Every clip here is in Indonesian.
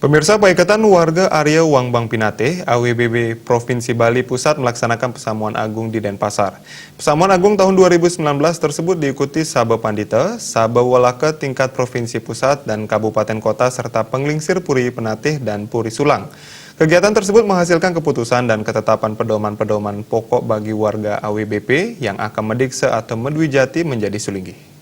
Pemirsa, Paikatan Warga Area Wangbang Pinate, AWBB Provinsi Bali Pusat melaksanakan Pesamuan Agung di Denpasar. Pesamuan Agung tahun 2019 tersebut diikuti Saba Pandita, Saba Walaka tingkat Provinsi Pusat dan Kabupaten Kota serta penglingsir Puri Penatih dan Puri Sulang. Kegiatan tersebut menghasilkan keputusan dan ketetapan pedoman-pedoman pokok bagi warga AWBP yang akan medikse atau medwijati menjadi sulinggi.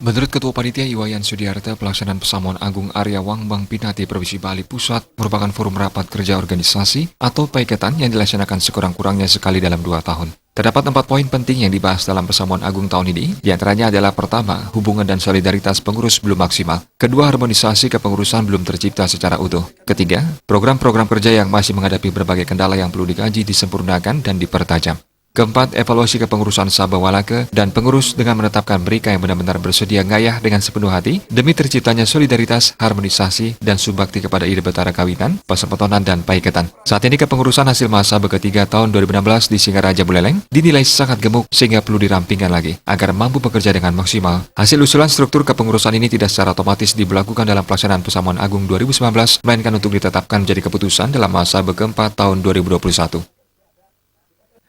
Menurut Ketua Panitia Iwayan Sudiarta, pelaksanaan Pesamuan Agung Area Wangbang Pinate Provinsi Bali Pusat merupakan forum rapat kerja organisasi atau paiketan yang dilaksanakan sekurang-kurangnya sekali dalam 2 tahun. Terdapat 4 poin penting yang dibahas dalam Pesamuan Agung tahun ini, diantaranya adalah pertama, hubungan dan solidaritas pengurus belum maksimal. Kedua, harmonisasi kepengurusan belum tercipta secara utuh. Ketiga, program-program kerja yang masih menghadapi berbagai kendala yang perlu dikaji, disempurnakan, dan dipertajam. Keempat, evaluasi kepengurusan Saba Walaka dan pengurus dengan menetapkan mereka yang benar-benar bersedia ngayah dengan sepenuh hati demi terciptanya solidaritas, harmonisasi, dan sumbakti kepada ide betara kawinan, persempetonan, dan paiketan. Saat ini kepengurusan hasil masa ketiga tahun 2016 di Singaraja Buleleng dinilai sangat gemuk sehingga perlu dirampingkan lagi agar mampu bekerja dengan maksimal. Hasil usulan struktur kepengurusan ini tidak secara otomatis diberlakukan dalam pelaksanaan Pesamuan Agung 2019, melainkan untuk ditetapkan menjadi keputusan dalam masa keempat tahun 2021.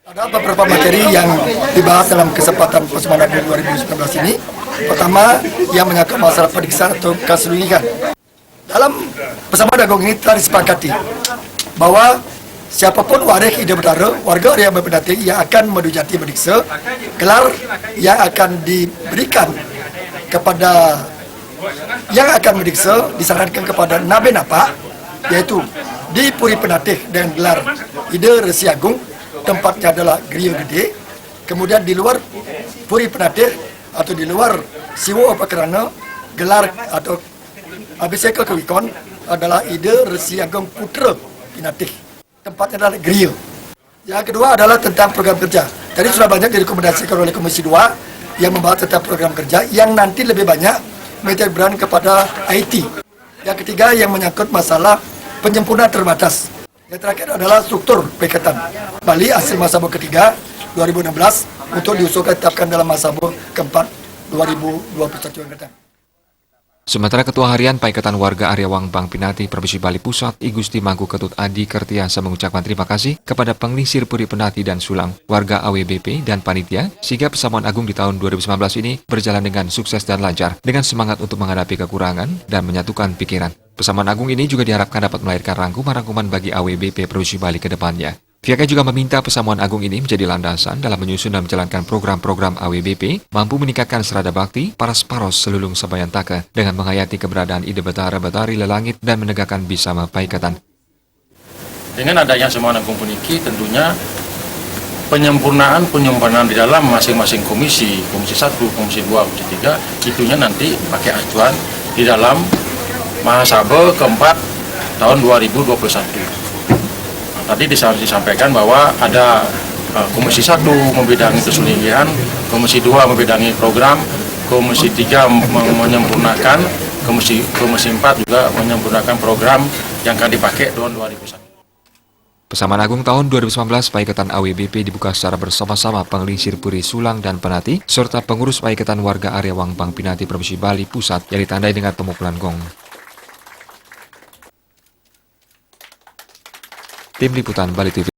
Ada beberapa materi yang dibahas dalam kesempatan Pesamuan Agung 2019 ini. Pertama, yang menyangkut masalah periksaan atau keseluruhan. Dalam Pesamuan Agung ini telah disepakati bahwa siapapun waris ide betara, warga area Pinate yang akan medwijati medikse, gelar yang akan diberikan kepada yang akan medikse disarankan kepada Nabe Napa, yaitu di Puri Penatih dengan gelar ide Resi Agung. Tempatnya adalah Geria Gede. Kemudian di luar Puri Penatih atau di luar Siwo Pakerana, gelar atau Abiseka Kewikon adalah ide Resi Agung Putra Pinatih. Tempatnya adalah Geria. Yang kedua adalah tentang program kerja. Tadi sudah banyak direkomendasikan oleh Komisi 2 yang membahas tentang program kerja yang nanti lebih banyak menyebarkan kepada IT. Yang ketiga yang menyangkut masalah penyempurnaan terbatas. Yang terakhir adalah struktur paiketan Bali hasil masa ketiga 2016 untuk diusulkan tetapkan dalam masa keempat 2021 yang datang. Sementara Ketua Harian Paikatan Warga Area Wangbang Pinate Provinsi Bali Pusat, I Gusti Mangku Ketut Adi Kertiasa mengucapkan terima kasih kepada penglingsir Puri Penatih dan Sulang, warga AWBP dan panitia, sehingga Pesamuan Agung di tahun 2019 ini berjalan dengan sukses dan lancar, dengan semangat untuk menghadapi kekurangan dan menyatukan pikiran. Pesamuan Agung ini juga diharapkan dapat melahirkan rangkuman-rangkuman bagi AWBP Provinsi Bali ke depannya. Pihaknya juga meminta Pesamuan Agung ini menjadi landasan dalam menyusun dan menjalankan program-program AWBP, mampu meningkatkan serada bakti, paras-paros selulung Sabayantaka dengan menghayati keberadaan ide betara-betari lelangit dan menegakkan Bisama Paikatan. Dengan adanya Pesamuan Agung puniki tentunya penyempurnaan di dalam masing-masing komisi 1, komisi 2, komisi 3, itunya nanti pakai acuan di dalam Mahasaba keempat tahun 2021. Tadi disampaikan bahwa ada Komisi 1 membidangi kesulinggihan, Komisi 2 membidangi program, Komisi 3 menyempurnakan, Komisi 4 juga menyempurnakan program yang akan dipakai tahun 2021. Pesamuan Agung tahun 2019 Paikatan AWBP dibuka secara bersama-sama penglingsir Puri Sulang dan Penatih, serta pengurus Paikatan Warga Area Wangbang Pinate Provinsi Bali Pusat yang ditandai dengan pemukulan gong. Tim Liputan Bali TV.